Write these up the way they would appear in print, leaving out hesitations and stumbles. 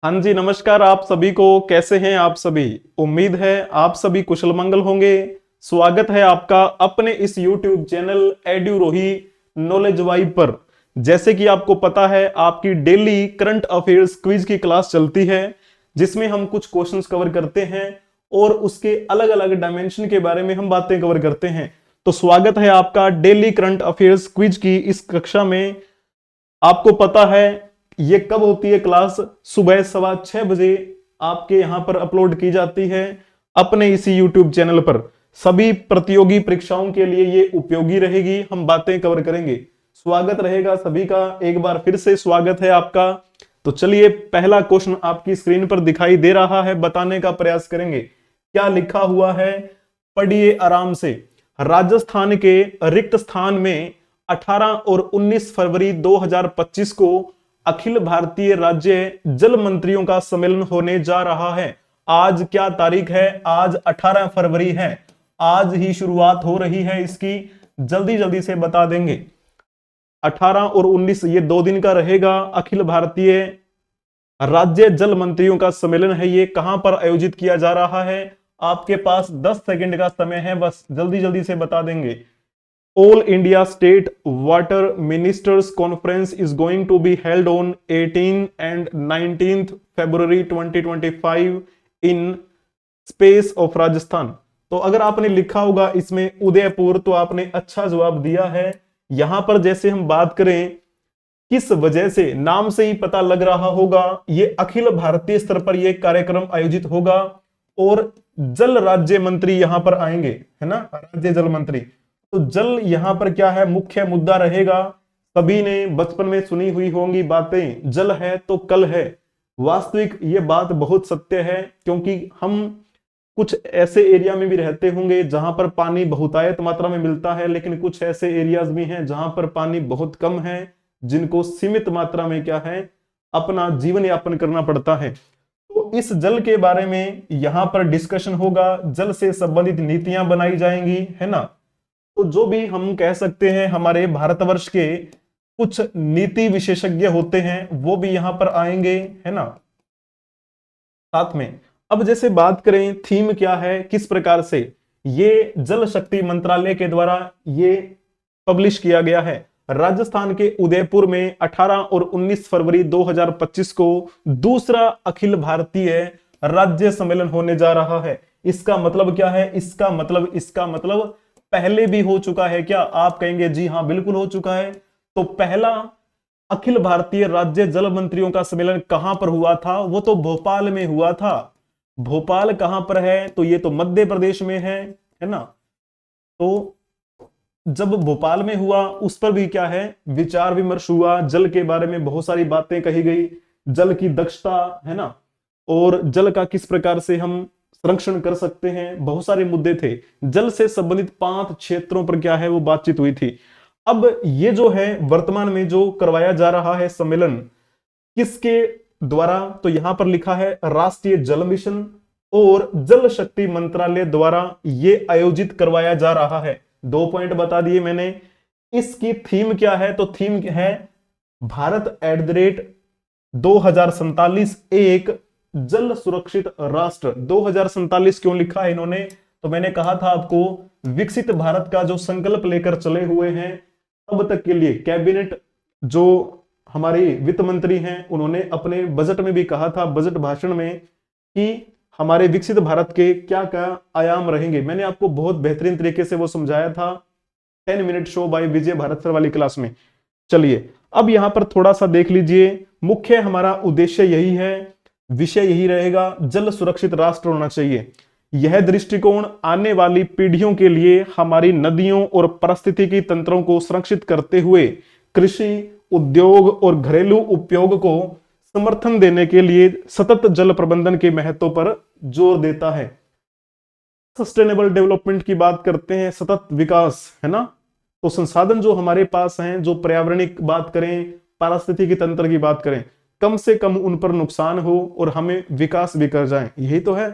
हाँ जी, नमस्कार आप सभी को। कैसे हैं आप सभी? उम्मीद है आप सभी कुशल मंगल होंगे। स्वागत है आपका अपने इस YouTube चैनल एड्यूरोही नॉलेज वाइब पर। जैसे कि आपको पता है, आपकी डेली करंट अफेयर्स क्विज की क्लास चलती है, जिसमें हम कुछ क्वेश्चंस कवर करते हैं और उसके अलग अलग डायमेंशन के बारे में हम बातें कवर करते हैं। तो स्वागत है आपका डेली करंट अफेयर्स क्विज की इस कक्षा में। आपको पता है ये कब होती है क्लास? सुबह 6:15 बजे आपके यहां पर अपलोड की जाती है अपने इसी YouTube चैनल पर। सभी प्रतियोगी परीक्षाओं के लिए ये उपयोगी रहेगी, हम बातें कवर करेंगे। स्वागत रहेगा सभी का, एक बार फिर से स्वागत है आपका। तो चलिए, पहला क्वेश्चन आपकी स्क्रीन पर दिखाई दे रहा है, बताने का प्रयास करेंगे क्या लिखा हुआ है। पढ़िए आराम से। राजस्थान के रिक्त स्थान में 18 और 19 फरवरी 2025 को अखिल भारतीय राज्य जल मंत्रियों का सम्मेलन होने जा रहा है। आज क्या तारीख है? आज 18 फरवरी है। आज ही शुरुआत हो रही है इसकी, जल्दी जल्दी से बता देंगे। 18 और 19 ये 2 दिन का रहेगा। अखिल भारतीय राज्य जल मंत्रियों का सम्मेलन है, ये कहां पर आयोजित किया जा रहा है? आपके पास 10 सेकंड का समय है, बस जल्दी जल्दी से बता देंगे। All India State Water Ministers Conference is going to be held on 18th and 19th February 2025 in space of Rajasthan। तो अगर आपने लिखा होगा इसमें उदयपुर, तो आपने अच्छा जवाब दिया है। यहां पर जैसे हम बात करें किस वजह से, नाम से ही पता लग रहा होगा, ये अखिल भारतीय स्तर पर यह कार्यक्रम आयोजित होगा और जल राज्य मंत्री यहां पर आएंगे, है ना, राज्य जल मंत्री। तो जल यहां पर क्या है, मुख्य मुद्दा रहेगा। सभी ने बचपन में सुनी हुई होंगी बातें, जल है तो कल है। वास्तविक ये बात बहुत सत्य है, क्योंकि हम कुछ ऐसे एरिया में भी रहते होंगे जहां पर पानी बहुतायत मात्रा में मिलता है, लेकिन कुछ ऐसे एरियाज भी हैं जहां पर पानी बहुत कम है, जिनको सीमित मात्रा में क्या है, अपना जीवन यापन करना पड़ता है। तो इस जल के बारे में यहां पर डिस्कशन होगा, जल से संबंधित नीतियां बनाई जाएंगी, है ना। तो जो भी हम कह सकते हैं हमारे भारतवर्ष के कुछ नीति विशेषज्ञ होते हैं, वो भी यहां पर आएंगे, है ना, साथ में। अब जैसे बात करें थीम क्या है, किस प्रकार से ये जल शक्ति मंत्रालय के द्वारा ये पब्लिश किया गया है। राजस्थान के उदयपुर में 18 और 19 फरवरी 2025 को दूसरा अखिल भारतीय राज्य सम्मेलन होने जा रहा है। इसका मतलब क्या है? इसका मतलब पहले भी हो चुका है क्या? आप कहेंगे जी हाँ, बिल्कुल हो चुका है। तो पहला अखिल भारतीय राज्य जल मंत्रियों का सम्मेलन कहां पर हुआ था? वो तो भोपाल में हुआ था। भोपाल कहां पर है? तो ये तो मध्य प्रदेश में है ना। तो जब भोपाल में हुआ, उस पर भी क्या है, विचार विमर्श हुआ, जल के बारे में बहुत सारी बातें कही गई, जल की दक्षता, है ना, और जल का किस प्रकार से हम संरक्षण कर सकते हैं, बहुत सारे मुद्दे थे। जल से संबंधित 5 क्षेत्रों पर क्या है, वो बातचीत हुई थी। अब ये जो है वर्तमान में जो करवाया जा रहा है सम्मेलन, किसके द्वारा? तो यहां पर लिखा है राष्ट्रीय जल मिशन और जल शक्ति मंत्रालय द्वारा ये आयोजित करवाया जा रहा है। 2 पॉइंट बता दिए मैंने। इसकी थीम क्या है? तो थीम है भारत @ 2047 एक जल सुरक्षित राष्ट्र। 2047 क्यों लिखा है इन्होंने? तो मैंने कहा था आपको, विकसित भारत का जो संकल्प लेकर चले हुए हैं अब तक के लिए, कैबिनेट जो हमारे वित्त मंत्री हैं, उन्होंने अपने बजट में भी कहा था, बजट भाषण में, कि हमारे विकसित भारत के क्या क्या आयाम रहेंगे। मैंने आपको बहुत बेहतरीन तरीके से वो समझाया था 10 minute show by Vijay Bharat sir वाली क्लास में। चलिए, अब यहां पर थोड़ा सा देख लीजिए। मुख्य हमारा उद्देश्य यही है, विषय यही रहेगा, जल सुरक्षित राष्ट्र होना चाहिए। यह दृष्टिकोण आने वाली पीढ़ियों के लिए हमारी नदियों और पारिस्थितिकी तंत्रों को संरक्षित करते हुए कृषि, उद्योग और घरेलू उपयोग को समर्थन देने के लिए सतत जल प्रबंधन के महत्व पर जोर देता है। सस्टेनेबल डेवलपमेंट की बात करते हैं, सतत विकास, है ना। तो संसाधन जो हमारे पास हैं, जो पर्यावरणिक बात करें, पारिस्थितिकी तंत्र की बात करें, कम से कम उन पर नुकसान हो और हमें विकास भी कर जाए, यही तो है।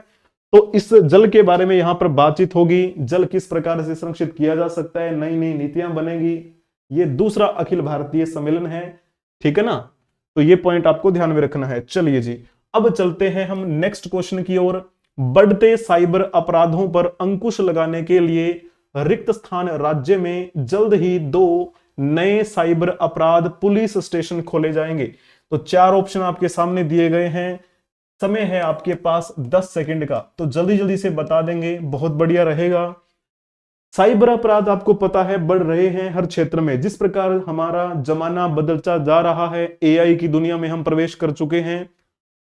तो इस जल के बारे में यहां पर बातचीत होगी, जल किस प्रकार से संरक्षित किया जा सकता है, नई नई नीतियां बनेगी। ये दूसरा अखिल भारतीय सम्मेलन है, ठीक है ना। तो ये पॉइंट आपको ध्यान में रखना है। चलिए जी, अब चलते हैं हम नेक्स्ट क्वेश्चन की ओर। बढ़ते साइबर अपराधों पर अंकुश लगाने के लिए रिक्त स्थान राज्य में जल्द ही 2 नए साइबर अपराध पुलिस स्टेशन खोले जाएंगे। तो 4 ऑप्शन आपके सामने दिए गए हैं। समय है आपके पास 10 सेकंड का, तो जल्दी जल्दी से बता देंगे, बहुत बढ़िया रहेगा। साइबर अपराध आपको पता है बढ़ रहे हैं हर क्षेत्र में। जिस प्रकार हमारा जमाना बदलता जा रहा है, एआई की दुनिया में हम प्रवेश कर चुके हैं,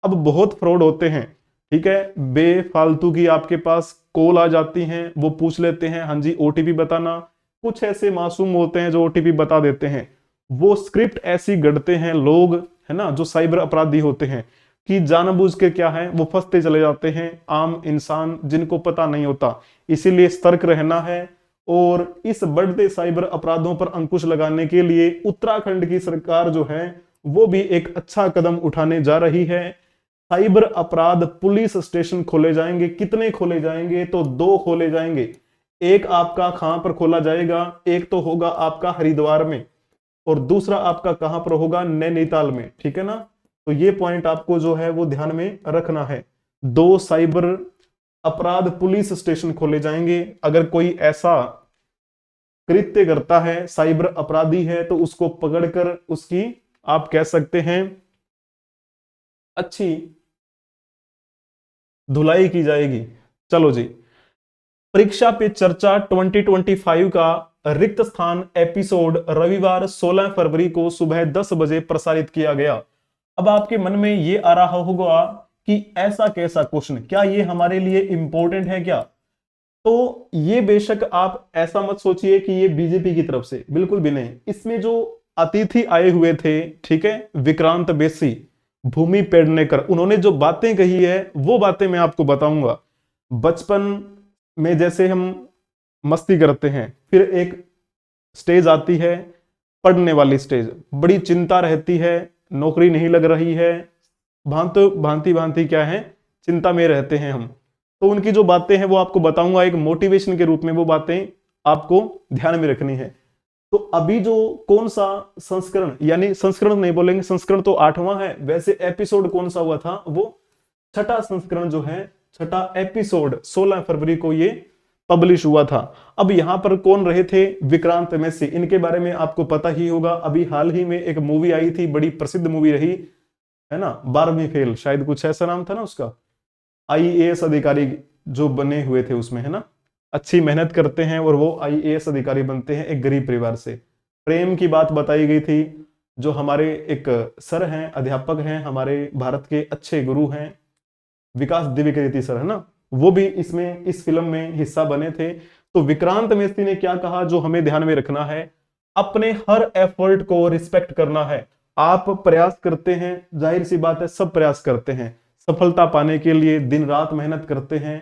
अब बहुत फ्रॉड होते हैं। ठीक है, बेफालतू की आपके पास कॉल आ जाती हैं, वो पूछ लेते हैं हाँ जी ओटीपी बताना। कुछ ऐसे मासूम होते हैं जो ओटीपी बता देते हैं, वो स्क्रिप्ट ऐसी गढ़ते हैं लोग, है ना, जो साइबर अपराधी होते हैं, कि जानबूझ के क्या है वो फंसते चले जाते हैं आम इंसान जिनको पता नहीं होता। इसीलिए सतर्क रहना है। और इस बढ़ते साइबर अपराधों पर अंकुश लगाने के लिए उत्तराखंड की सरकार जो है वो भी एक अच्छा कदम उठाने जा रही है। साइबर अपराध पुलिस स्टेशन खोले जाएंगे। कितने खोले जाएंगे? तो 2 खोले जाएंगे। एक आपका कहां पर खोला जाएगा? एक तो होगा आपका हरिद्वार में, और दूसरा आपका कहां पर होगा? नैनीताल में। ठीक है ना, तो ये पॉइंट आपको जो है वो ध्यान में रखना है। 2 साइबर अपराध पुलिस स्टेशन खोले जाएंगे। अगर कोई ऐसा कृत्य करता है, साइबर अपराधी है, तो उसको पकड़कर उसकी आप कह सकते हैं अच्छी धुलाई की जाएगी। चलो जी, परीक्षा पे चर्चा 2025 का रिक्त स्थान एपिसोड रविवार 16 फरवरी को सुबह 10 बजे प्रसारित किया गया। अब आपके मन में ये आ रहा होगा कि ऐसा कैसा क्वेश्चन, क्या ये हमारे लिए इंपॉर्टेंट है क्या? तो ये बेशक आप ऐसा मत सोचिए कि ये बीजेपी की तरफ से, बिल्कुल भी नहीं। इसमें जो अतिथि आए हुए थे, ठीक है, विक्रांत बेसी, भूमि पेडनेकर, उन्होंने जो बातें कही है वो बातें मैं आपको बताऊंगा। बचपन में जैसे हम मस्ती करते हैं, फिर एक स्टेज आती है पढ़ने वाली स्टेज, बड़ी चिंता रहती है, नौकरी नहीं लग रही है, भांति भांति क्या है, चिंता में रहते हैं हम। तो उनकी जो बातें हैं वो आपको बताऊंगा, एक मोटिवेशन के रूप में वो बातें आपको ध्यान में रखनी है। तो अभी जो कौन सा संस्करण, यानी संस्करण नहीं बोलेंगे, संस्करण तो 8वां है, वैसे एपिसोड कौन सा हुआ था? वो 6ठा संस्करण जो है, 6ठा एपिसोड 16 फरवरी को ये पब्लिश हुआ था। अब यहां पर कौन रहे थे? विक्रांत मैसी, इनके बारे में आपको पता ही होगा। अभी हाल ही में एक मूवी आई थी, बड़ी प्रसिद्ध मूवी रही है ना, 12वीं फेल, शायद कुछ ऐसा नाम था ना उसका। आईएएस अधिकारी जो बने हुए थे उसमें, है ना, अच्छी मेहनत करते हैं और वो आईएएस अधिकारी बनते हैं एक गरीब परिवार से। प्रेम की बात बताई गई थी। जो हमारे एक सर हैं, अध्यापक हैं, हमारे भारत के अच्छे गुरु हैं, विकास द्विवेदी सर, है ना, वो भी इसमें इस फिल्म में हिस्सा बने थे। तो विक्रांत मैसी ने क्या कहा जो हमें ध्यान में रखना है? अपने हर एफर्ट को रिस्पेक्ट करना है। आप प्रयास करते हैं, जाहिर सी बात है सब प्रयास करते हैं, सफलता पाने के लिए दिन रात मेहनत करते हैं।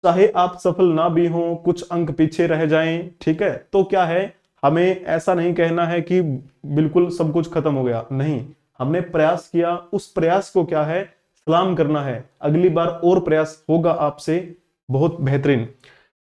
चाहे आप सफल ना भी हो, कुछ अंक पीछे रह जाएं, ठीक है, तो क्या है, हमें ऐसा नहीं कहना है कि बिल्कुल सब कुछ खत्म हो गया, नहीं। हमने प्रयास किया, उस प्रयास को क्या है, सलाम करना है। अगली बार और प्रयास होगा आपसे बहुत बेहतरीन।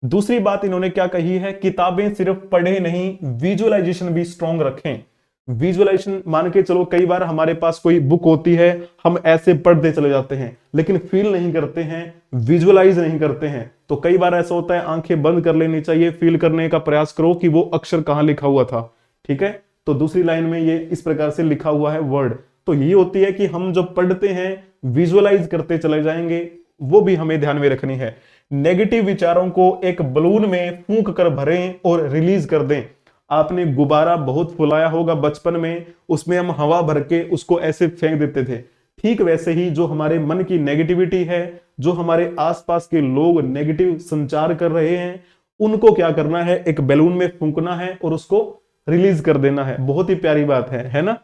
दूसरी बात इन्होंने क्या कही है? किताबें सिर्फ पढ़े नहीं, विजुअलाइजेशन भी स्ट्रॉन्ग रखें। विजुअलाइजेशन मान के चलो, कई बार हमारे पास कोई बुक होती है, हम ऐसे पढ़ते चले जाते हैं लेकिन फील नहीं करते हैं, विजुअलाइज नहीं करते हैं। तो कई बार ऐसा होता है, आंखें बंद कर लेनी चाहिए, फील करने का प्रयास करो कि वो अक्षर कहां लिखा हुआ था। ठीक है, तो दूसरी लाइन में ये इस प्रकार से लिखा हुआ है वर्ड। तो ये होती है कि हम जब पढ़ते हैं विजुअलाइज करते चले जाएंगे, वो भी हमें ध्यान में रखनी है। नेगेटिव विचारों को एक बलून में फूंक कर भरें और रिलीज कर दें। आपने गुब्बारा बहुत फुलाया होगा बचपन में, उसमें हम हवा भर के उसको ऐसे फेंक देते थे। ठीक वैसे ही जो हमारे मन की नेगेटिविटी है, जो हमारे आसपास के लोग नेगेटिव संचार कर रहे हैं, उनको क्या करना है, एक बैलून में फूंकना है और उसको रिलीज कर देना है। बहुत ही प्यारी बात है ना।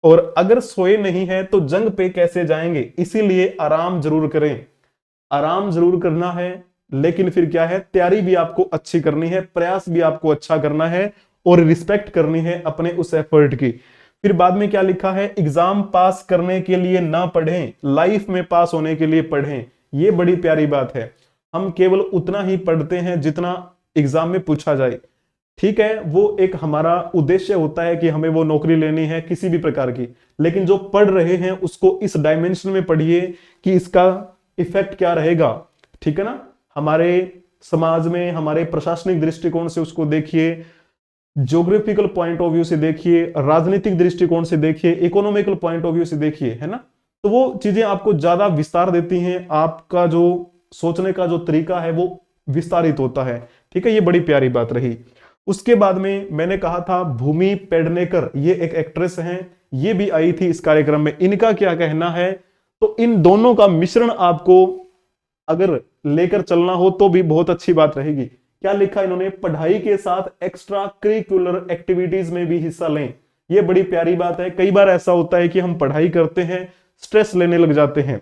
और अगर सोए नहीं है तो जंग पे कैसे जाएंगे, इसीलिए आराम जरूर करें। आराम जरूर करना है, लेकिन फिर क्या है, तैयारी भी आपको अच्छी करनी है, प्रयास भी आपको अच्छा करना है और रिस्पेक्ट करनी है अपने उस एफर्ट की। फिर बाद में क्या लिखा है, एग्जाम पास करने के लिए ना पढ़ें, लाइफ में पास होने के लिए पढ़ें। ये बड़ी प्यारी बात है। हम केवल उतना ही पढ़ते हैं जितना एग्जाम में पूछा जाए। ठीक है, वो एक हमारा उद्देश्य होता है कि हमें वो नौकरी लेनी है किसी भी प्रकार की, लेकिन जो पढ़ रहे हैं उसको इस डायमेंशन में पढ़िए कि इसका इफेक्ट क्या रहेगा। ठीक है ना, हमारे समाज में, हमारे प्रशासनिक दृष्टिकोण से उसको देखिए, ज्योग्राफिकल पॉइंट ऑफ व्यू से देखिए, राजनीतिक दृष्टिकोण से देखिए, इकोनॉमिकल पॉइंट ऑफ व्यू से देखिए, है ना। तो वो चीजें आपको ज्यादा विस्तार देती हैं, आपका जो सोचने का जो तरीका है वो विस्तारित होता है। ठीक है, ये बड़ी प्यारी बात रही। उसके बाद में मैंने कहा था भूमि पेडनेकर, ये एक एक्ट्रेस हैं, ये भी आई थी इस कार्यक्रम में, इनका क्या कहना है। तो इन दोनों का मिश्रण आपको अगर लेकर चलना हो तो भी बहुत अच्छी बात रहेगी। क्या लिखा इन्होंने, पढ़ाई के साथ एक्स्ट्रा करिकुलर एक्टिविटीज में भी हिस्सा लें। ये बड़ी प्यारी बात है। कई बार ऐसा होता है कि हम पढ़ाई करते हैं, स्ट्रेस लेने लग जाते हैं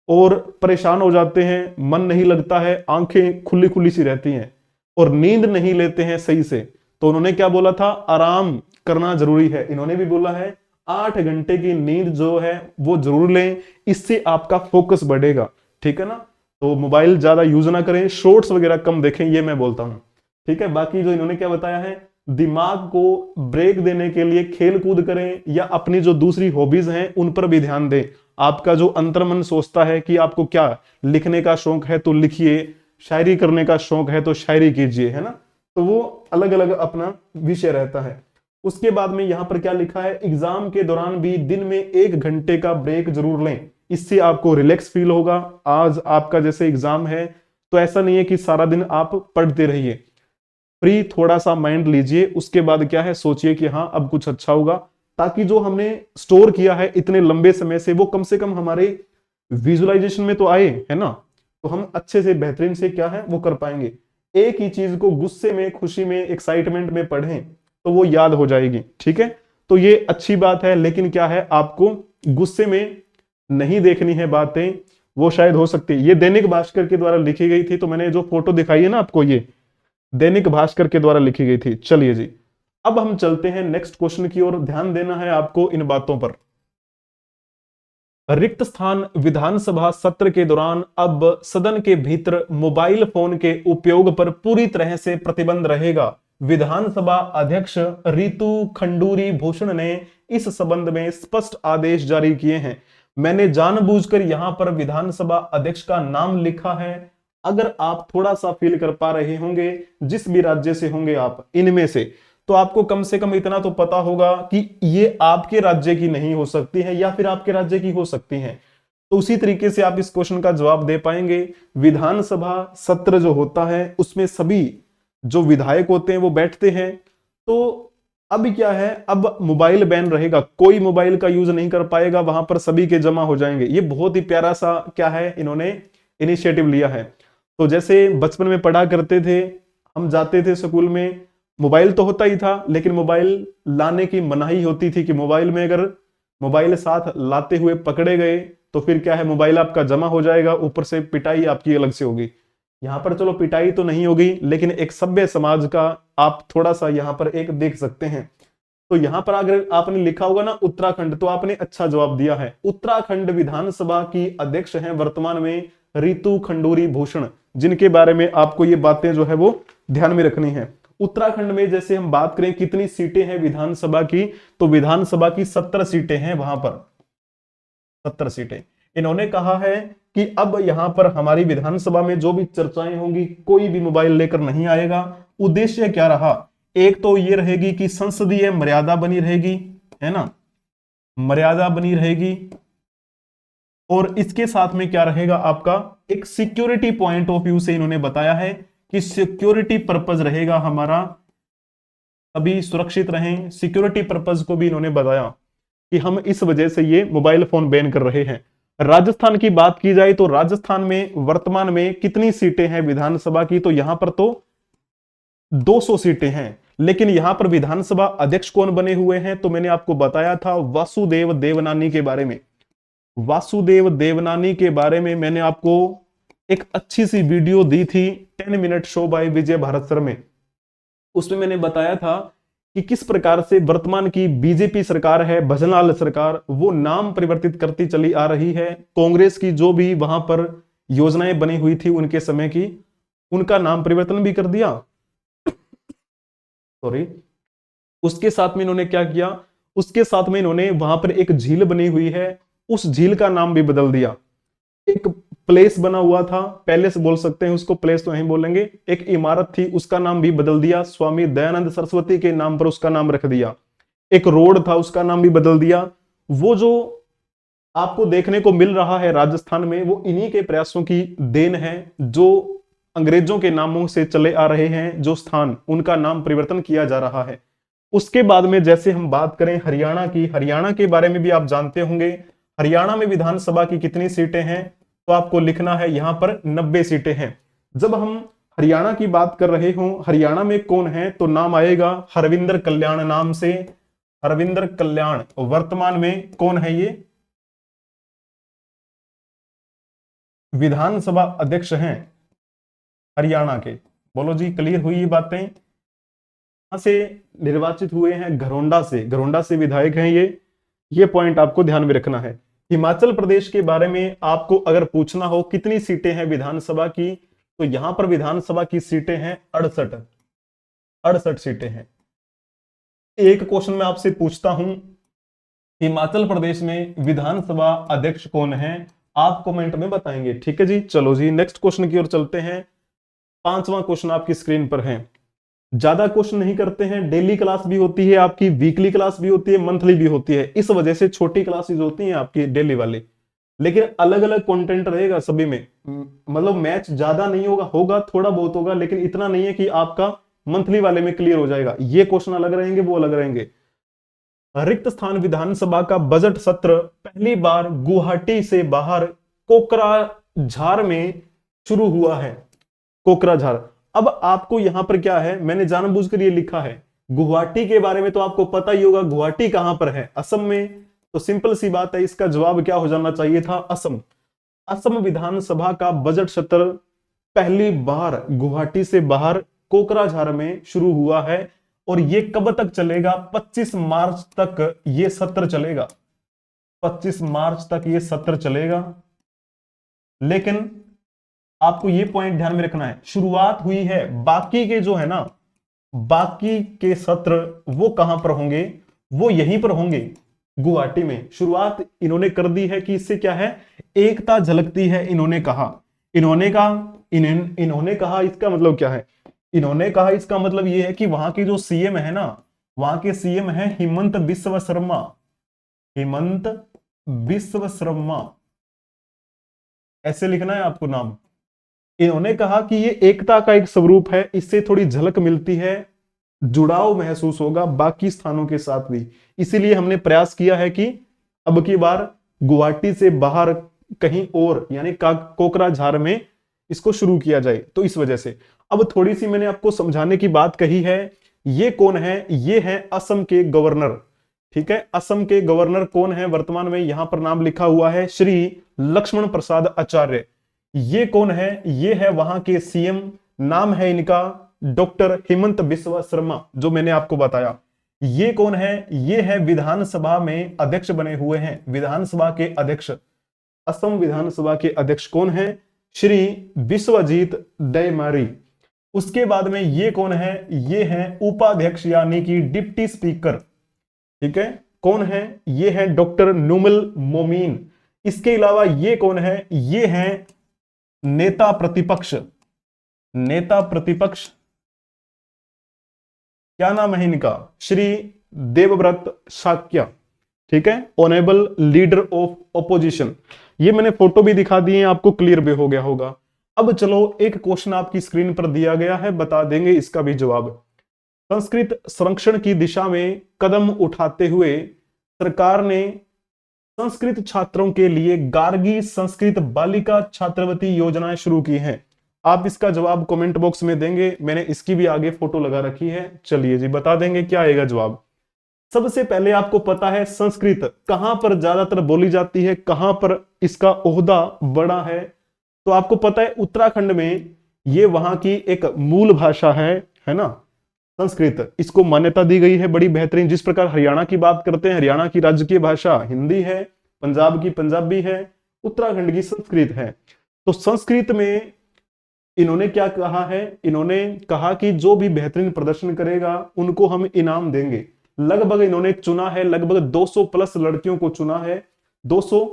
और परेशान हो जाते हैं, मन नहीं लगता है, आंखें खुली खुली सी रहती हैं और नींद नहीं लेते हैं सही से। तो उन्होंने क्या बोला था, आराम करना जरूरी है। इन्होंने भी बोला है 8 घंटे की नींद जो है वो जरूर लें, इससे आपका फोकस बढ़ेगा। ठीक है ना, तो मोबाइल ज्यादा यूज ना करें, शॉर्ट्स वगैरह कम देखें, ये मैं बोलता हूं। ठीक है, बाकी जो इन्होंने क्या बताया है, दिमाग को ब्रेक देने के लिए खेल कूद करें या अपनी जो दूसरी हॉबीज हैं उन पर भी ध्यान दें। आपका जो अंतर्मन सोचता है कि आपको क्या लिखने का शौक है तो लिखिए, शायरी करने का शौक है तो शायरी कीजिए, है ना। तो वो अलग अलग अपना विषय रहता है। उसके बाद में यहां पर क्या लिखा है, एग्जाम के दौरान भी दिन में 1 घंटे का ब्रेक जरूर लें, इससे आपको रिलैक्स फील होगा। आज आपका जैसे एग्जाम है तो ऐसा नहीं है कि सारा दिन आप पढ़ते रहिए, फ्री थोड़ा सा माइंड लीजिए, उसके बाद क्या है सोचिए कि हाँ अब कुछ अच्छा होगा, ताकि जो हमने स्टोर किया है इतने लंबे समय से वो कम से कम हमारे विजुअलाइजेशन में तो आए, है ना। तो हम अच्छे से बेहतरीन से क्या है वो कर पाएंगे। एक ही चीज को गुस्से में, खुशी में, एक्साइटमेंट में पढ़ें तो वो याद हो जाएगी। ठीक है, तो ये अच्छी बात है, लेकिन क्या है आपको गुस्से में नहीं देखनी है बातें, वो शायद हो सकती है। ये दैनिक भास्कर के द्वारा लिखी गई थी, तो मैंने जो फोटो दिखाई है ना आपको, ये दैनिक भास्कर के द्वारा लिखी गई थी। चलिए जी, अब हम चलते हैं नेक्स्ट क्वेश्चन की ओर। ध्यान देना है आपको इन बातों पर। रिक्त स्थान विधानसभा सत्र के दौरान अब सदन के भीतर मोबाइल फोन के उपयोग पर पूरी तरह से प्रतिबंध रहेगा। विधानसभा अध्यक्ष रीतू खंडूरी भूषण ने इस संबंध में स्पष्ट आदेश जारी किए हैं। मैंने जानबूझकर यहां पर विधानसभा अध्यक्ष का नाम लिखा है। अगर आप थोड़ा सा फील कर पा रहे होंगे, जिस भी राज्य से होंगे आप इनमें से, तो आपको कम से कम इतना तो पता होगा कि ये आपके राज्य की नहीं हो सकती है या फिर आपके राज्य की हो सकती है। तो उसी तरीके से आप इस क्वेश्चन का जवाब दे पाएंगे। विधानसभा सत्र जो होता है उसमें सभी जो विधायक होते हैं वो बैठते हैं। तो अब क्या है, अब मोबाइल बैन रहेगा, कोई मोबाइल का यूज नहीं कर पाएगा, वहां पर सभी के जमा हो जाएंगे। ये बहुत ही प्यारा सा क्या है इन्होंने इनिशिएटिव लिया है। तो जैसे बचपन में पढ़ा करते थे, हम जाते थे स्कूल में, मोबाइल तो होता ही था लेकिन मोबाइल लाने की मनाही होती थी कि मोबाइल में अगर मोबाइल साथ लाते हुए पकड़े गए तो फिर क्या है, मोबाइल आपका जमा हो जाएगा, ऊपर से पिटाई आपकी अलग से होगी। यहां पर चलो पिटाई तो नहीं होगी, लेकिन एक सभ्य समाज का आप थोड़ा सा यहां पर एक देख सकते हैं। तो यहां पर अगर आपने लिखा होगा ना उत्तराखंड, तो आपने अच्छा जवाब दिया है। उत्तराखंड विधानसभा की अध्यक्ष हैं वर्तमान में रीतू खंडूरी भूषण, जिनके बारे में आपको ये बातें जो है वो ध्यान में रखनी है। उत्तराखंड में जैसे हम बात करें कितनी सीटें हैं विधानसभा की, तो विधानसभा की 17 सीटें हैं, वहां पर 17 सीटें। इन्होंने कहा है कि अब यहां पर हमारी विधानसभा में जो भी चर्चाएं होंगी, कोई भी मोबाइल लेकर नहीं आएगा। उद्देश्य क्या रहा, एक तो ये रहेगी कि संसदीय मर्यादा बनी रहेगी, है ना, मर्यादा बनी रहेगी। और इसके साथ में क्या रहेगा आपका, एक सिक्योरिटी पॉइंट ऑफ व्यू से इन्होंने बताया है कि सिक्योरिटी पर्पज रहेगा हमारा, सभी सुरक्षित रहें। सिक्योरिटी पर्पज को भी इन्होंने बताया कि हम इस वजह से ये मोबाइल फोन बैन कर रहे हैं। राजस्थान की बात की जाए तो राजस्थान में वर्तमान में कितनी सीटें हैं विधानसभा की, तो यहां पर तो 200 सीटें हैं। लेकिन यहां पर विधानसभा अध्यक्ष कौन बने हुए हैं, तो मैंने आपको बताया था वासुदेव देवनानी के बारे में। वासुदेव देवनानी के बारे में मैंने आपको एक अच्छी सी वीडियो दी थी, 10 minute show by Vijay Bharat sir में। उसमें मैंने बताया था कि किस प्रकार से वर्तमान की बीजेपी सरकार है, भजनलाल सरकार, वो नाम परिवर्तित करती चली आ रही है। कांग्रेस की जो भी वहां पर योजनाएं बनी हुई थी उनके समय की, उनका नाम परिवर्तन भी कर दिया सॉरी, उसके साथ में इन्होंने क्या किया, उसके साथ में इन्होंने वहां पर एक झील बनी हुई है, उस झील का नाम भी बदल दिया। एक प्लेस बना हुआ था, पैलेस बोल सकते हैं उसको, प्लेस तो नहीं बोलेंगे, एक इमारत थी, उसका नाम भी बदल दिया, स्वामी दयानंद सरस्वती के नाम पर उसका नाम रख दिया। एक रोड था, उसका नाम भी बदल दिया। वो जो आपको देखने को मिल रहा है राजस्थान में, वो इन्हीं के प्रयासों की देन है, जो अंग्रेजों के नामों से चले आ रहे हैं जो स्थान, उनका नाम परिवर्तन किया जा रहा है। उसके बाद में जैसे हम बात करें हरियाणा की, हरियाणा के बारे में भी आप जानते होंगे। हरियाणा में विधानसभा की कितनी सीटें हैं, तो आपको लिखना है यहां पर 90 सीटें हैं। जब हम हरियाणा की बात कर रहे हो, हरियाणा में कौन है, तो नाम आएगा हरविंदर कल्याण नाम से। हरविंदर कल्याण वर्तमान में कौन है, ये विधानसभा अध्यक्ष हैं हरियाणा के। बोलो जी, क्लियर हुई ये बातें। यहां से निर्वाचित हुए हैं, घरोंडा से विधायक हैं ये पॉइंट आपको ध्यान में रखना है। हिमाचल प्रदेश के बारे में आपको अगर पूछना हो कितनी सीटें हैं विधानसभा की, तो यहां पर विधानसभा की सीटें हैं 68 सीटें हैं। एक क्वेश्चन मैं आपसे पूछता हूं, हिमाचल प्रदेश में विधानसभा अध्यक्ष कौन है, आप कमेंट में बताएंगे। ठीक है जी, चलो जी नेक्स्ट क्वेश्चन की ओर चलते हैं। पांचवा क्वेश्चन आपकी स्क्रीन पर है। ज्यादा क्वेश्चन नहीं करते हैं, डेली क्लास भी होती है आपकी, वीकली क्लास भी होती है, मंथली भी होती है, इस वजह से छोटी क्लासेस होती हैं आपकी डेली वाली, लेकिन अलग अलग कंटेंट रहेगा सभी में। मतलब मैच ज्यादा नहीं होगा, होगा थोड़ा बहुत होगा, लेकिन इतना नहीं है कि आपका मंथली वाले में क्लियर हो जाएगा। ये क्वेश्चन अलग रहेंगे, वो अलग रहेंगे। रिक्त स्थान विधानसभा का बजट सत्र पहली बार गुवाहाटी से बाहर कोकराझार में शुरू हुआ है। कोकराझार। अब आपको यहां पर क्या है, मैंने जानबूझकर ये लिखा है, गुवाहाटी के बारे में तो आपको पता ही होगा, गुवाहाटी कहां पर है, असम में। तो सिंपल सी बात है, इसका जवाब क्या हो जाना चाहिए था, असम। असम विधानसभा का बजट सत्र पहली बार गुवाहाटी से बाहर कोकराझार में शुरू हुआ है, और ये कब तक चलेगा, 25 मार्च तक ये सत्र चलेगा। 25 मार्च तक ये सत्र चलेगा। लेकिन आपको ये पॉइंट ध्यान में रखना है, शुरुआत हुई है, बाकी के जो है ना, बाकी के सत्र वो कहां पर होंगे, वो यहीं पर होंगे गुवाहाटी में। शुरुआत इन्होंने कर दी है कि इससे क्या है, एकता झलकती है। इन्होंने कहा, इन्होंने कहा इसका मतलब क्या है, इन्होंने कहा इसका मतलब यह है कि वहां के जो सीएम है ना, वहां के सीएम है हिमंत बिस्वा शर्मा। हिमंत बिस्वा शर्मा, ऐसे लिखना है आपको नाम। इन्होंने कहा कि ये एकता का एक स्वरूप है, इससे थोड़ी झलक मिलती है, जुड़ाव महसूस होगा बाकी स्थानों के साथ भी। इसीलिए हमने प्रयास किया है कि अब की बार गुवाहाटी से बाहर कहीं और, यानी कोकराझार में इसको शुरू किया जाए। तो इस वजह से अब थोड़ी सी मैंने आपको समझाने की बात कही है। ये कौन है, ये है असम के गवर्नर। ठीक है, असम के गवर्नर कौन है वर्तमान में, यहां पर नाम लिखा हुआ है श्री लक्ष्मण प्रसाद आचार्य। ये कौन है, ये है वहां के सीएम, नाम है इनका डॉक्टर हिमंत बिस्वा शर्मा, जो मैंने आपको बताया। ये कौन है, ये है विधानसभा में अध्यक्ष बने हुए हैं, विधानसभा के अध्यक्ष। असम विधानसभा के अध्यक्ष कौन है, श्री विश्वजीत दयमारी। उसके बाद में ये कौन है, ये है उपाध्यक्ष यानी कि डिप्टी स्पीकर। ठीक है, कौन है, ये है डॉक्टर नुमल मोमीन। इसके अलावा ये कौन है, ये है नेता प्रतिपक्ष। नेता प्रतिपक्ष क्या नाम है इनका, श्री देवव्रत शाक्य। ठीक है, ऑनेबल लीडर ऑफ ऑपोजिशन। ये मैंने फोटो भी दिखा दी है आपको, क्लियर भी हो गया होगा। अब चलो एक क्वेश्चन आपकी स्क्रीन पर दिया गया है, बता देंगे इसका भी जवाब। संस्कृत संरक्षण की दिशा में कदम उठाते हुए सरकार ने संस्कृत छात्रों के लिए गार्गी संस्कृत बालिका छात्रवृत्ति योजनाएं शुरू की हैं। आप इसका जवाब कमेंट बॉक्स में देंगे, मैंने इसकी भी आगे फोटो लगा रखी है। चलिए जी बता देंगे क्या आएगा जवाब। सबसे पहले आपको पता है संस्कृत कहां पर ज्यादातर बोली जाती है, कहां पर इसका ओहदा बड़ा है, तो आपको पता है उत्तराखंड में ये वहां की एक मूल भाषा है ना संस्कृत। इसको मान्यता दी गई है बड़ी बेहतरीन। जिस प्रकार हरियाणा की बात करते हैं, हरियाणा की राजकीय भाषा हिंदी है, पंजाब की पंजाबी है, उत्तराखंड की संस्कृत है। तो संस्कृत में इन्होंने क्या कहा है, इन्होंने कहा कि जो भी बेहतरीन प्रदर्शन करेगा उनको हम इनाम देंगे। लगभग इन्होंने चुना है, लगभग 200 प्लस लड़कियों को चुना है। 200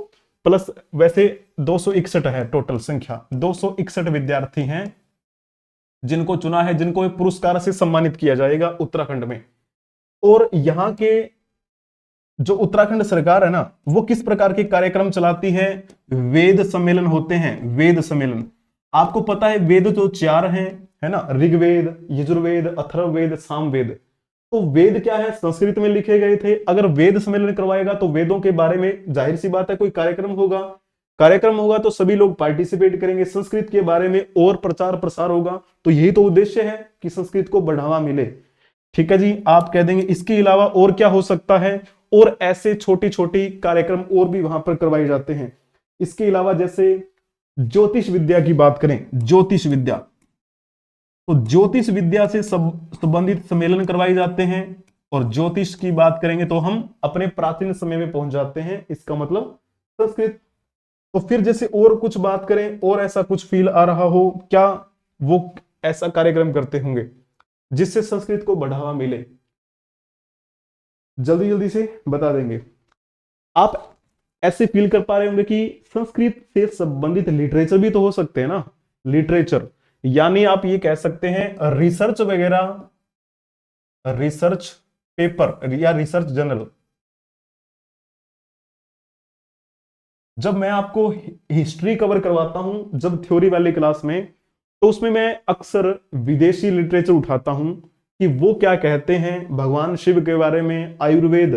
प्लस, वैसे 261 है टोटल संख्या, 261 विद्यार्थी हैं जिनको चुना है, जिनको एक पुरस्कार से सम्मानित किया जाएगा उत्तराखंड में। और यहाँ के जो उत्तराखंड सरकार है ना, वो किस प्रकार के कार्यक्रम चलाती है, वेद सम्मेलन होते हैं, वेद सम्मेलन। आपको पता है वेद जो 4 हैं, है ना, ऋग्वेद, यजुर्वेद, अथर्ववेद, सामवेद। तो वेद क्या है, संस्कृत में लिखे गए थे। अगर वेद सम्मेलन करवाएगा तो वेदों के बारे में जाहिर सी बात है कोई कार्यक्रम होगा, कार्यक्रम होगा तो सभी लोग पार्टिसिपेट करेंगे, संस्कृत के बारे में और प्रचार प्रसार होगा। तो यही तो उद्देश्य है कि संस्कृत को बढ़ावा मिले। ठीक है जी, आप कह देंगे इसके अलावा और क्या हो सकता है, और ऐसे छोटी छोटी कार्यक्रम और भी वहां पर करवाए जाते हैं। इसके अलावा जैसे ज्योतिष विद्या की बात करें, ज्योतिष विद्या, तो ज्योतिष विद्या से संबंधित सम्मेलन करवाए जाते हैं। और ज्योतिष की बात करेंगे तो हम अपने प्राचीन समय में पहुंच जाते हैं, इसका मतलब संस्कृत। तो फिर जैसे और कुछ बात करें, और ऐसा कुछ फील आ रहा हो, क्या वो ऐसा कार्यक्रम करते होंगे जिससे संस्कृत को बढ़ावा मिले, जल्दी जल्दी से बता देंगे। आप ऐसे फील कर पा रहे होंगे कि संस्कृत से संबंधित लिटरेचर भी तो हो सकते हैं ना, लिटरेचर, यानी आप ये कह सकते हैं रिसर्च वगैरह, रिसर्च पेपर या रिसर्च जर्नल। जब मैं आपको हिस्ट्री कवर करवाता हूं, जब थ्योरी वाली क्लास में, तो उसमें मैं अक्सर विदेशी लिटरेचर उठाता हूं कि वो क्या कहते हैं भगवान शिव के बारे में, आयुर्वेद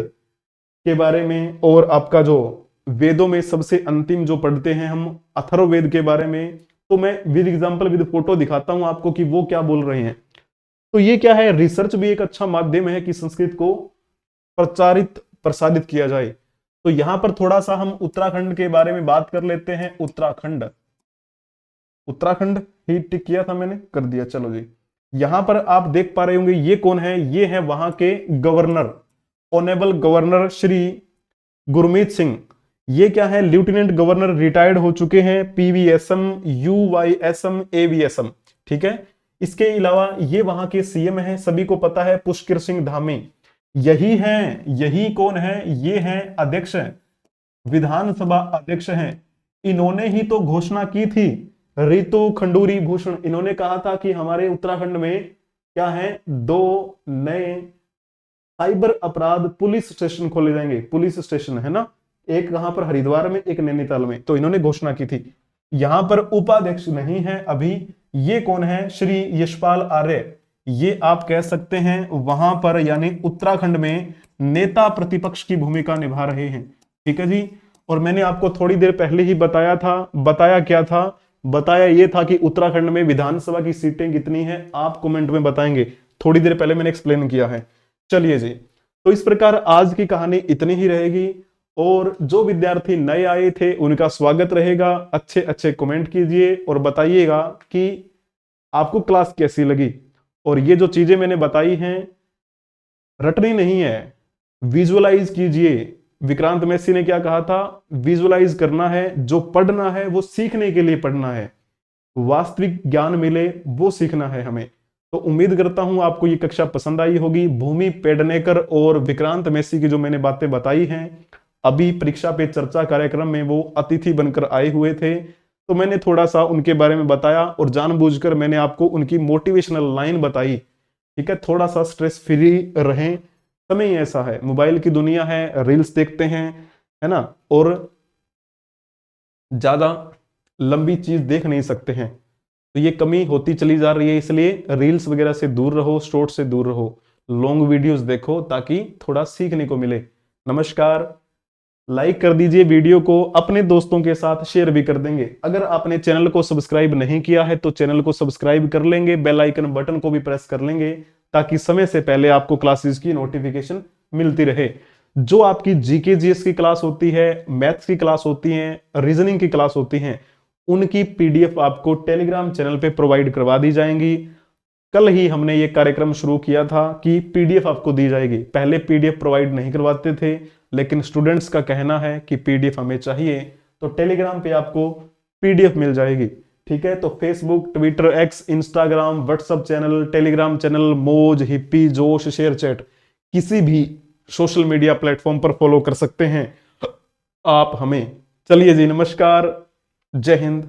के बारे में, और आपका जो वेदों में सबसे अंतिम जो पढ़ते हैं हम अथर्ववेद के बारे में। तो मैं विद एग्जांपल विद फोटो दिखाता हूं आपको कि वो क्या बोल रहे हैं। तो ये क्या है, रिसर्च भी एक अच्छा माध्यम है कि संस्कृत को प्रचारित प्रसारित किया जाए। तो यहां पर थोड़ा सा हम उत्तराखंड के बारे में बात कर लेते हैं। उत्तराखंड, उत्तराखंड ही टिक किया था मैंने, कर दिया, चलो जी। यहां पर आप देख पा रहे होंगे ये कौन है, ये है वहां के governor, honourable governor Shri Gurmeet Singh. ये क्या है, लेफ्टिनेंट गवर्नर, रिटायर्ड हो चुके हैं, पीवीएसएम, यूवाईएसएम, एवीएसएम। ठीक है, इसके अलावा ये वहां के सीएम हैं, सभी को पता है, पुष्कर सिंह धामी। यही है, यही कौन है, ये है अध्यक्ष, विधानसभा अध्यक्ष हैं। इन्होंने ही तो घोषणा की थी, रितु खंडूरी भूषण, इन्होंने कहा था कि हमारे उत्तराखंड में क्या है, 2 नए साइबर अपराध पुलिस स्टेशन खोले जाएंगे। पुलिस स्टेशन है ना, एक कहां पर, हरिद्वार में, एक नैनीताल में। तो इन्होंने घोषणा की थी। यहां पर उपाध्यक्ष नहीं है अभी, ये कौन है, श्री यशपाल आर्य। ये आप कह सकते हैं वहां पर यानी उत्तराखंड में नेता प्रतिपक्ष की भूमिका निभा रहे हैं। ठीक है जी, और मैंने आपको थोड़ी देर पहले ही बताया था, बताया क्या था, बताया ये था कि उत्तराखंड में विधानसभा की सीटें कितनी हैं, आप कमेंट में बताएंगे। थोड़ी देर पहले मैंने एक्सप्लेन किया है। चलिए जी, तो इस प्रकार आज की कहानी इतनी ही रहेगी। और जो विद्यार्थी नए आए थे उनका स्वागत रहेगा। अच्छे अच्छे कमेंट कीजिए और बताइएगा कि आपको क्लास कैसी लगी। और ये जो चीजें मैंने बताई हैं रटनी नहीं है, विजुअलाइज कीजिए। विक्रांत मैसी ने क्या कहा था, विजुअलाइज करना है, जो पढ़ना है वो सीखने के लिए पढ़ना है, वास्तविक ज्ञान मिले वो सीखना है हमें। तो उम्मीद करता हूं आपको ये कक्षा पसंद आई होगी। भूमि पेडनेकर और विक्रांत मैसी की जो मैंने बातें बताई हैं, अभी परीक्षा पे चर्चा कार्यक्रम में वो अतिथि बनकर आए हुए थे, तो मैंने थोड़ा सा उनके बारे में बताया और जानबूझकर मैंने आपको उनकी मोटिवेशनल लाइन बताई। ठीक है, थोड़ा सा स्ट्रेस फ्री रहें, समय ही ऐसा है, मोबाइल की दुनिया है, रील्स देखते हैं, है ना, और ज्यादा लंबी चीज देख नहीं सकते हैं, तो ये कमी होती चली जा रही है। इसलिए रील्स वगैरह से दूर रहो, शॉर्ट से दूर रहो, लॉन्ग वीडियोस देखो ताकि थोड़ा सीखने को मिले। नमस्कार, लाइक कर दीजिए वीडियो को, अपने दोस्तों के साथ शेयर भी कर देंगे। अगर आपने चैनल को सब्सक्राइब नहीं किया है तो चैनल को सब्सक्राइब कर लेंगे, बेल आइकन बटन को भी प्रेस कर लेंगे ताकि समय से पहले आपको क्लासेस की नोटिफिकेशन मिलती रहे। जो आपकी जीके जीएस की क्लास होती है, मैथ्स की क्लास होती है, रीजनिंग की क्लास होती है, उनकी पीडीएफ आपको टेलीग्राम चैनल पे प्रोवाइड करवा दी जाएंगी। कल ही हमने ये कार्यक्रम शुरू किया था कि पीडीएफ आपको दी जाएगी। पहले पीडीएफ प्रोवाइड नहीं करवाते थे, लेकिन स्टूडेंट्स का कहना है कि पीडीएफ हमें चाहिए, तो टेलीग्राम पे आपको पीडीएफ मिल जाएगी। ठीक है, तो Facebook, Twitter, x, Instagram, WhatsApp channel, Telegram channel, मौज, हिप्पी, जोश, शेयर चैट, किसी भी सोशल मीडिया प्लेटफॉर्म पर फॉलो कर सकते हैं आप हमें। चलिए जी, नमस्कार, जय हिंद।